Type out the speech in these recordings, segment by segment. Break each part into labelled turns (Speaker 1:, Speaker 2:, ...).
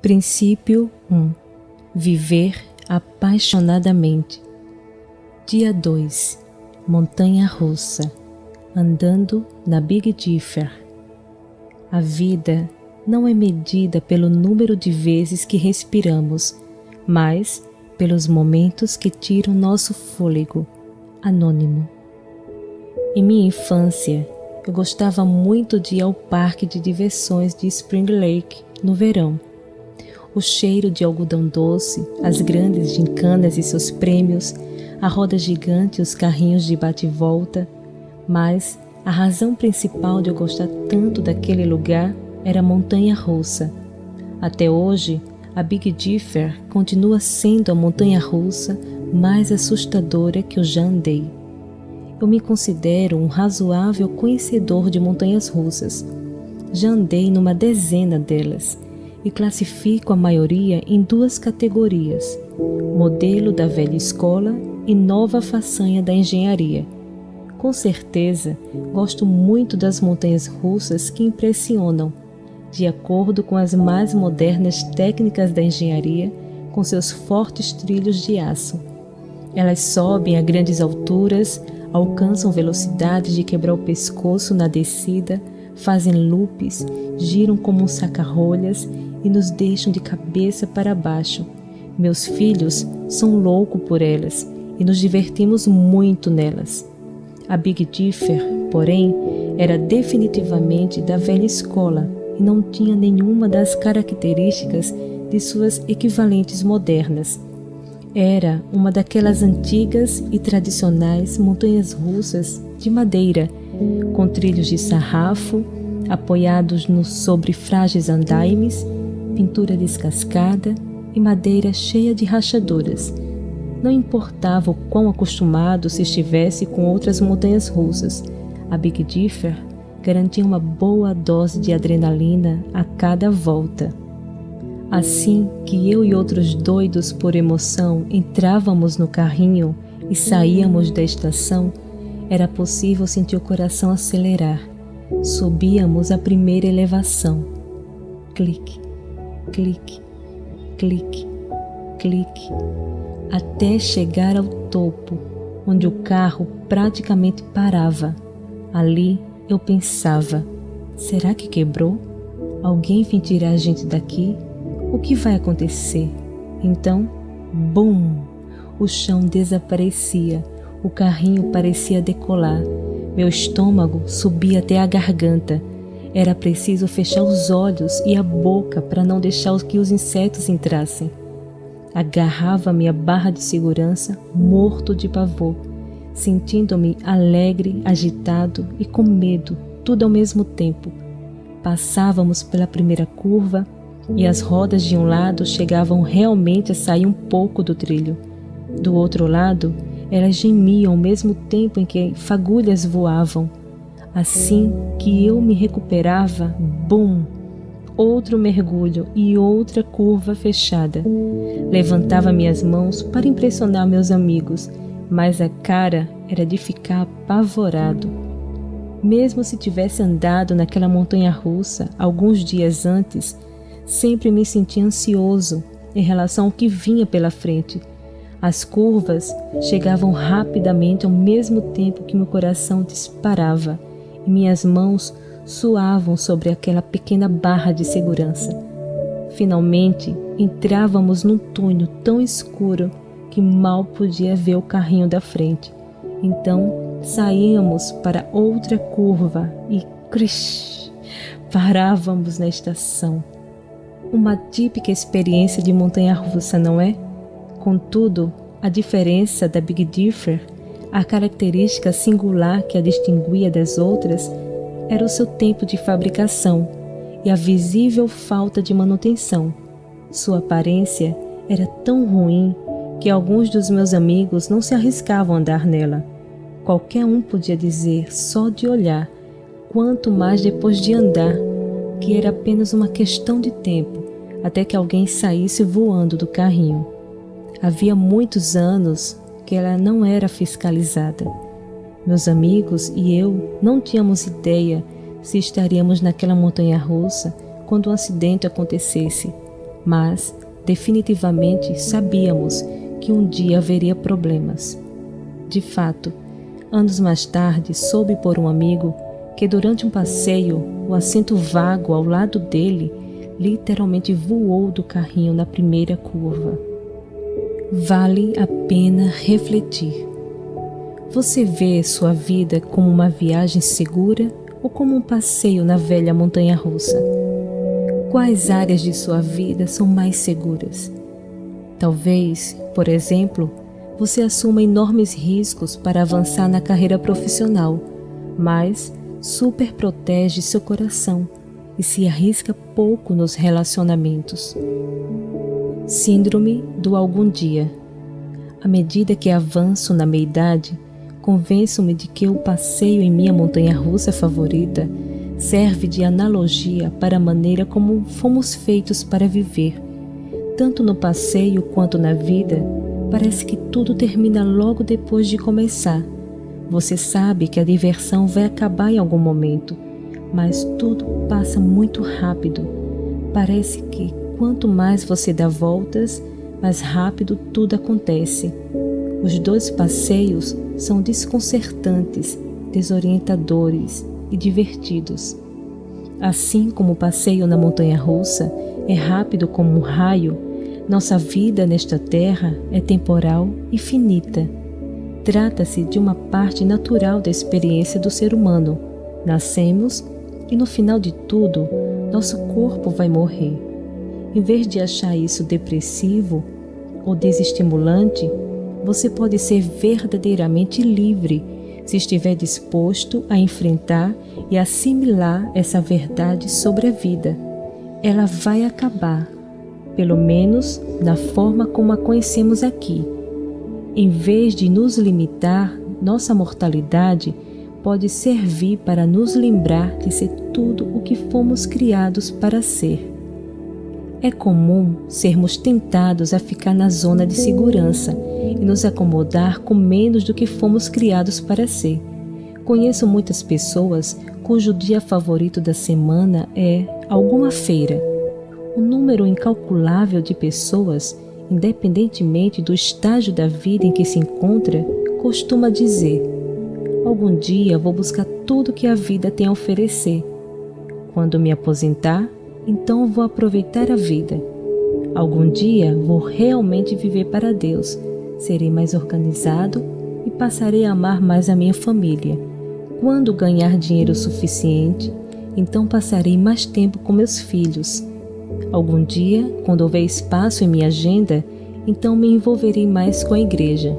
Speaker 1: Princípio 1. Viver apaixonadamente. Dia 2. Montanha-russa. Andando na Big Dipper. A vida não é medida pelo número de vezes que respiramos, mas pelos momentos que tiram nosso fôlego. Anônimo. Em minha infância, eu gostava muito de ir ao parque de diversões de Spring Lake no verão. O cheiro de algodão doce, as grandes gincanas e seus prêmios, a roda gigante e os carrinhos de bate-volta. Mas a razão principal de eu gostar tanto daquele lugar era a montanha-russa. Até hoje, a Big Dipper continua sendo a montanha-russa mais assustadora que eu já andei. Eu me considero um razoável conhecedor de montanhas-russas. Já andei numa dezena delas e classifico a maioria em duas categorias: modelo da velha escola e nova façanha da engenharia. Com certeza, gosto muito das montanhas russas que impressionam, de acordo com as mais modernas técnicas da engenharia, com seus fortes trilhos de aço. Elas sobem a grandes alturas, alcançam velocidades de quebrar o pescoço na descida, fazem loops, giram como um saca-rolhas e nos deixam de cabeça para baixo. Meus filhos são loucos por elas e nos divertimos muito nelas. A Big Dipper, porém, era definitivamente da velha escola e não tinha nenhuma das características de suas equivalentes modernas. Era uma daquelas antigas e tradicionais montanhas russas de madeira, com trilhos de sarrafo, apoiados sobre frágeis andaimes, pintura descascada e madeira cheia de rachaduras. Não importava o quão acostumado se estivesse com outras montanhas russas, a Big Dipper garantia uma boa dose de adrenalina a cada volta. Assim que eu e outros doidos por emoção entrávamos no carrinho e saíamos da estação, era possível sentir o coração acelerar. Subíamos a primeira elevação. Clique, clique, clique, clique, até chegar ao topo, onde o carro praticamente parava. Ali eu pensava: será que quebrou? Alguém vem tirar a gente daqui? O que vai acontecer? Então, bum! O chão desaparecia, o carrinho parecia decolar, meu estômago subia até a garganta. Era preciso fechar os olhos e a boca para não deixar que os insetos entrassem. Agarrava minha barra de segurança, morto de pavor, sentindo-me alegre, agitado e com medo, tudo ao mesmo tempo. Passávamos pela primeira curva e as rodas de um lado chegavam realmente a sair um pouco do trilho. Do outro lado, elas gemiam ao mesmo tempo em que fagulhas voavam. Assim que eu me recuperava, bum! Outro mergulho e outra curva fechada. Levantava minhas mãos para impressionar meus amigos, mas a cara era de ficar apavorado. Mesmo se tivesse andado naquela montanha-russa alguns dias antes, sempre me sentia ansioso em relação ao que vinha pela frente. As curvas chegavam rapidamente ao mesmo tempo que meu coração disparava e minhas mãos suavam sobre aquela pequena barra de segurança. Finalmente, entrávamos num túnel tão escuro que mal podia ver o carrinho da frente. Então, saíamos para outra curva e, crish, parávamos na estação. Uma típica experiência de montanha-russa, não é? Contudo, a diferença da Big Dipper, a característica singular que a distinguia das outras, era o seu tempo de fabricação e a visível falta de manutenção. Sua aparência era tão ruim que alguns dos meus amigos não se arriscavam a andar nela. Qualquer um podia dizer, só de olhar, quanto mais depois de andar, que era apenas uma questão de tempo até que alguém saísse voando do carrinho. Havia muitos anos que ela não era fiscalizada. Meus amigos e eu não tínhamos ideia se estaríamos naquela montanha-russa quando um acidente acontecesse. mas definitivamente sabíamos que um dia haveria problemas. De fato, anos mais tarde soube por um amigo que durante um passeio, o assento vago ao lado dele literalmente voou do carrinho na primeira curva. Vale a pena refletir. Você vê sua vida como uma viagem segura ou como um passeio na velha montanha-russa? Quais áreas de sua vida são mais seguras? Talvez, por exemplo, você assuma enormes riscos para avançar na carreira profissional, mas super protege seu coração e se arrisca pouco nos relacionamentos. Síndrome do algum dia. À medida que avanço na meia-idade, convenço-me de que o passeio em minha montanha-russa favorita serve de analogia para a maneira como fomos feitos para viver. Tanto no passeio quanto na vida, parece que tudo termina logo depois de começar. Você sabe que a diversão vai acabar em algum momento, mas tudo passa muito rápido. Parece que quanto mais você dá voltas, mais rápido tudo acontece. Os dois passeios são desconcertantes, desorientadores e divertidos. Assim como o passeio na montanha-russa é rápido como um raio, nossa vida nesta terra é temporal e finita. Trata-se de uma parte natural da experiência do ser humano. Nascemos e no final de tudo, nosso corpo vai morrer. Em vez de achar isso depressivo ou desestimulante, você pode ser verdadeiramente livre se estiver disposto a enfrentar e assimilar essa verdade sobre a vida. Ela vai acabar, pelo menos na forma como a conhecemos aqui. Em vez de nos limitar, nossa mortalidade pode servir para nos lembrar de ser tudo o que fomos criados para ser. É comum sermos tentados a ficar na zona de segurança e nos acomodar com menos do que fomos criados para ser. Conheço muitas pessoas cujo dia favorito da semana é alguma feira. Um número incalculável de pessoas, independentemente do estágio da vida em que se encontra, costuma dizer: algum dia vou buscar tudo que a vida tem a oferecer. Quando me aposentar, então vou aproveitar a vida. Algum dia vou realmente viver para Deus, serei mais organizado e passarei a amar mais a minha família. Quando ganhar dinheiro suficiente, então passarei mais tempo com meus filhos. Algum dia, quando houver espaço em minha agenda, então me envolverei mais com a igreja.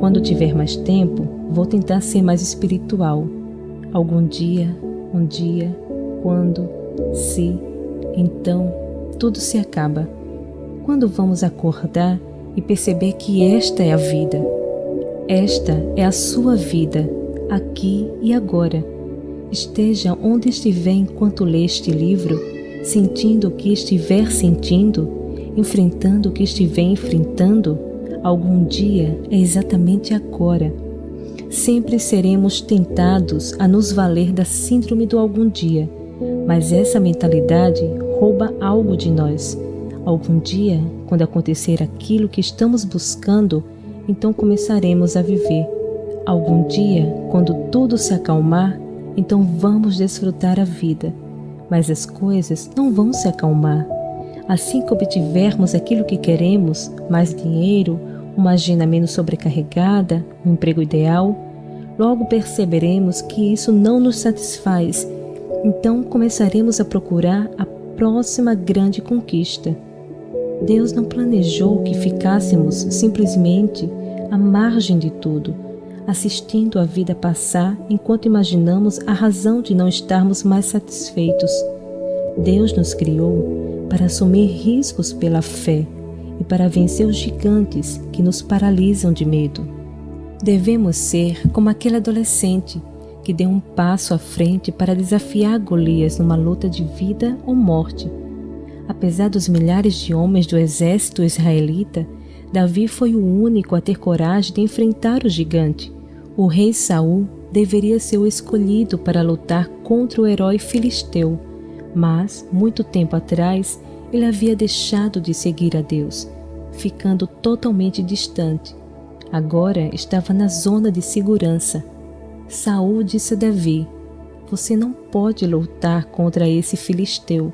Speaker 1: Quando tiver mais tempo, vou tentar ser mais espiritual. Algum dia, um dia, quando, se, então, tudo se acaba. Quando vamos acordar e perceber que esta é a vida? Esta é a sua vida, aqui e agora. Esteja onde estiver enquanto lê este livro, sentindo o que estiver sentindo, enfrentando o que estiver enfrentando, algum dia é exatamente agora. Sempre seremos tentados a nos valer da síndrome do algum dia, mas essa mentalidade rouba algo de nós. Algum dia, quando acontecer aquilo que estamos buscando, então começaremos a viver. Algum dia, quando tudo se acalmar, então vamos desfrutar a vida. Mas as coisas não vão se acalmar. Assim que obtivermos aquilo que queremos, mais dinheiro, uma agenda menos sobrecarregada, um emprego ideal, logo perceberemos que isso não nos satisfaz. Então começaremos a procurar a próxima grande conquista. Deus não planejou que ficássemos simplesmente à margem de tudo, assistindo a vida passar enquanto imaginamos a razão de não estarmos mais satisfeitos. Deus nos criou para assumir riscos pela fé e para vencer os gigantes que nos paralisam de medo. Devemos ser como aquele adolescente que deu um passo à frente para desafiar Golias numa luta de vida ou morte. Apesar dos milhares de homens do exército israelita, Davi foi o único a ter coragem de enfrentar o gigante. O rei Saul deveria ser o escolhido para lutar contra o herói filisteu, mas, muito tempo atrás, ele havia deixado de seguir a Deus, ficando totalmente distante. Agora estava na zona de segurança. Saul disse a Davi: "Você não pode lutar contra esse filisteu.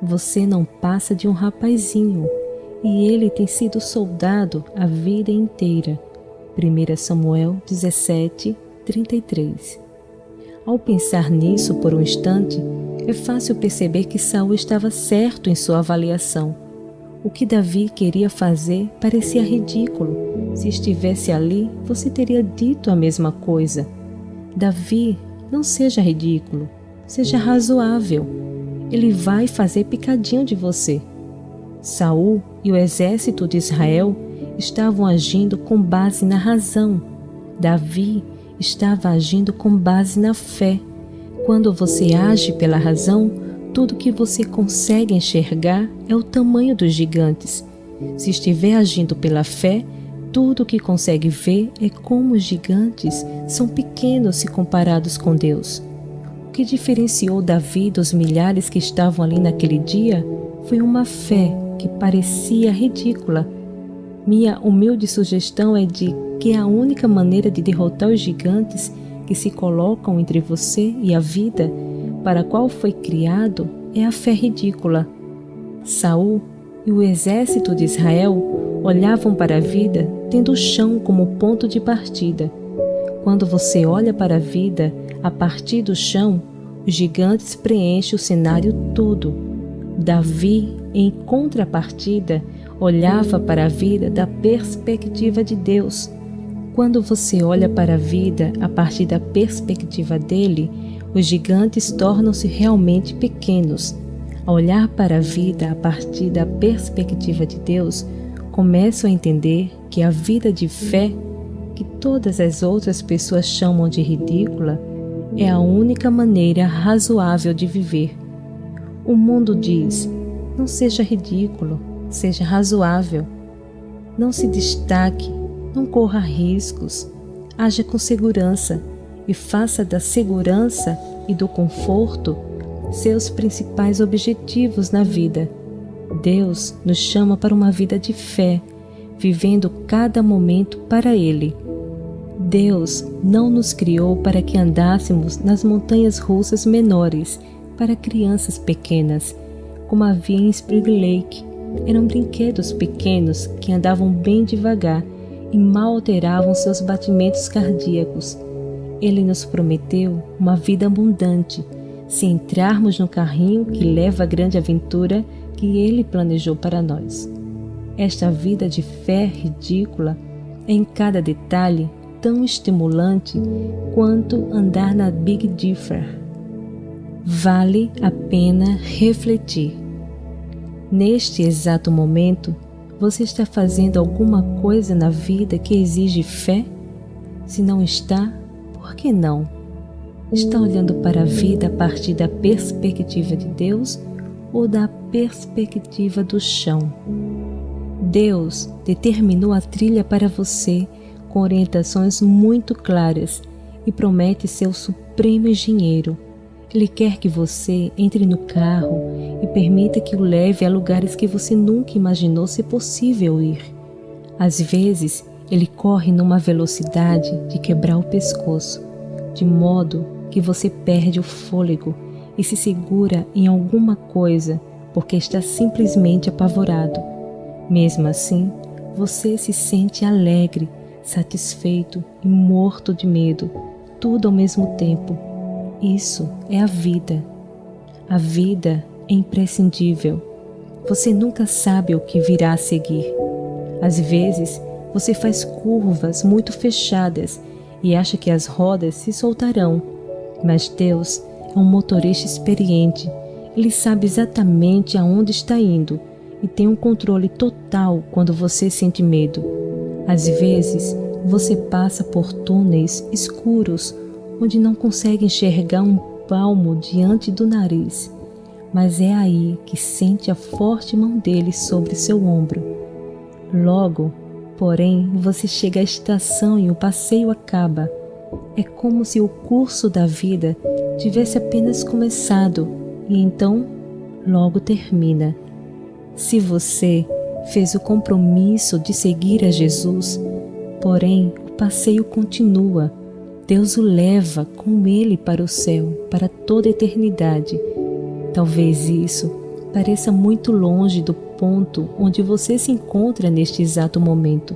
Speaker 1: Você não passa de um rapazinho, e ele tem sido soldado a vida inteira." 1 Samuel 17:33. Ao pensar nisso por um instante, é fácil perceber que Saul estava certo em sua avaliação. O que Davi queria fazer parecia ridículo. Se estivesse ali, você teria dito a mesma coisa. Davi, não seja ridículo, seja razoável. Ele vai fazer picadinho de você. Saul e o exército de Israel estavam agindo com base na razão. Davi estava agindo com base na fé. Quando você age pela razão, tudo que você consegue enxergar é o tamanho dos gigantes. Se estiver agindo pela fé, tudo que consegue ver é como os gigantes são pequenos se comparados com Deus. O que diferenciou Davi dos milhares que estavam ali naquele dia foi uma fé que parecia ridícula. Minha humilde sugestão é de que a única maneira de derrotar os gigantes que se colocam entre você e a vida para a qual foi criado é a fé ridícula. Saul e o exército de Israel olhavam para a vida tendo o chão como ponto de partida. Quando você olha para a vida a partir do chão, os gigantes preenchem o cenário todo. Davi, em contrapartida, olhava para a vida da perspectiva de Deus. Quando você olha para a vida a partir da perspectiva dele, os gigantes tornam-se realmente pequenos. Ao olhar para a vida a partir da perspectiva de Deus, começam a entender que a vida de fé, que todas as outras pessoas chamam de ridícula, é a única maneira razoável de viver. O mundo diz: não seja ridículo, seja razoável. Não se destaque, não corra riscos, haja com segurança e faça da segurança e do conforto seus principais objetivos na vida. Deus nos chama para uma vida de fé, vivendo cada momento para Ele. Deus não nos criou para que andássemos nas montanhas russas menores para crianças pequenas, como havia em Spring Lake. Eram brinquedos pequenos que andavam bem devagar e mal alteravam seus batimentos cardíacos. Ele nos prometeu uma vida abundante, se entrarmos no carrinho que leva à grande aventura que Ele planejou para nós. Esta vida de fé ridícula é em cada detalhe tão estimulante quanto andar na Big Dipper. Vale a pena refletir. Neste exato momento, você está fazendo alguma coisa na vida que exige fé? Se não está, por que não? Está olhando para a vida a partir da perspectiva de Deus ou da perspectiva do chão? Deus determinou a trilha para você com orientações muito claras e promete ser o supremo engenheiro. Ele quer que você entre no carro e permita que o leve a lugares que você nunca imaginou ser possível ir. Às vezes, ele corre numa velocidade de quebrar o pescoço, de modo que você perde o fôlego e se segura em alguma coisa porque está simplesmente apavorado. Mesmo assim, você se sente alegre, satisfeito e morto de medo, tudo ao mesmo tempo. Isso é a vida. A vida é imprescindível. Você nunca sabe o que virá a seguir. Às vezes, você faz curvas muito fechadas e acha que as rodas se soltarão. Mas Deus é um motorista experiente. Ele sabe exatamente aonde está indo e tem um controle total quando você sente medo. Às vezes, você passa por túneis escuros onde não consegue enxergar um palmo diante do nariz, mas é aí que sente a forte mão dele sobre seu ombro. Logo, porém, você chega à estação e o passeio acaba. É como se o curso da vida tivesse apenas começado e então logo termina. Se você fez o compromisso de seguir a Jesus, porém o passeio continua, Deus o leva com ele para o céu, para toda a eternidade. Talvez isso pareça muito longe do ponto onde você se encontra neste exato momento.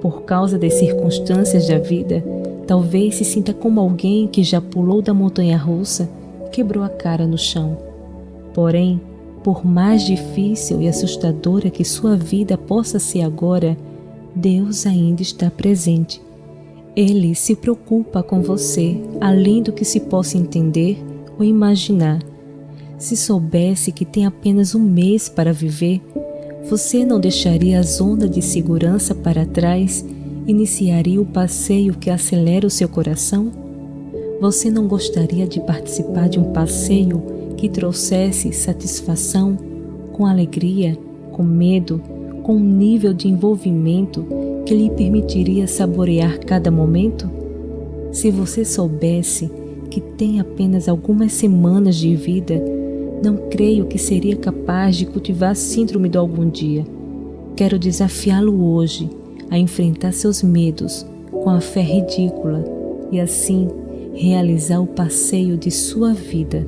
Speaker 1: Por causa das circunstâncias da vida, talvez se sinta como alguém que já pulou da montanha-russa e quebrou a cara no chão. Porém, por mais difícil e assustadora que sua vida possa ser agora, Deus ainda está presente. Ele se preocupa com você, além do que se possa entender ou imaginar. Se soubesse que tem apenas um mês para viver, você não deixaria a zona de segurança para trás e iniciaria o passeio que acelera o seu coração? Você não gostaria de participar de um passeio que trouxesse satisfação, com alegria, com medo, com um nível de envolvimento que lhe permitiria saborear cada momento? Se você soubesse que tem apenas algumas semanas de vida, não creio que seria capaz de cultivar a síndrome do algum dia. Quero desafiá-lo hoje a enfrentar seus medos com a fé ridícula e assim realizar o passeio de sua vida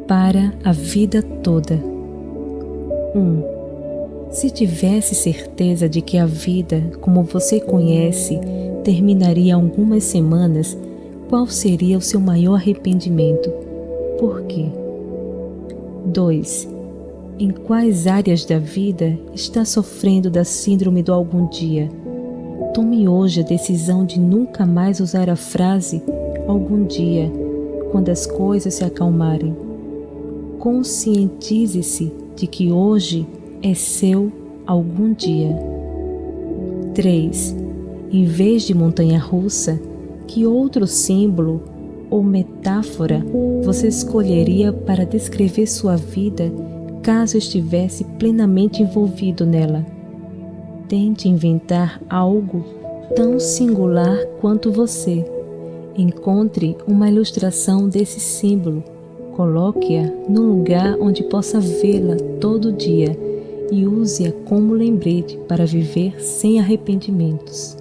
Speaker 1: para a vida toda. 1. Se tivesse certeza de que a vida, como você conhece, terminaria em algumas semanas, qual seria o seu maior arrependimento? Por quê? 2. Em quais áreas da vida está sofrendo da síndrome do algum dia? Tome hoje a decisão de nunca mais usar a frase algum dia, quando as coisas se acalmarem. Conscientize-se de que hoje é seu algum dia. 3. Em vez de montanha-russa, que outro símbolo ou metáfora você escolheria para descrever sua vida caso estivesse plenamente envolvido nela? Tente inventar algo tão singular quanto você. Encontre uma ilustração desse símbolo, coloque-a num lugar onde possa vê-la todo dia e use-a como lembrete para viver sem arrependimentos.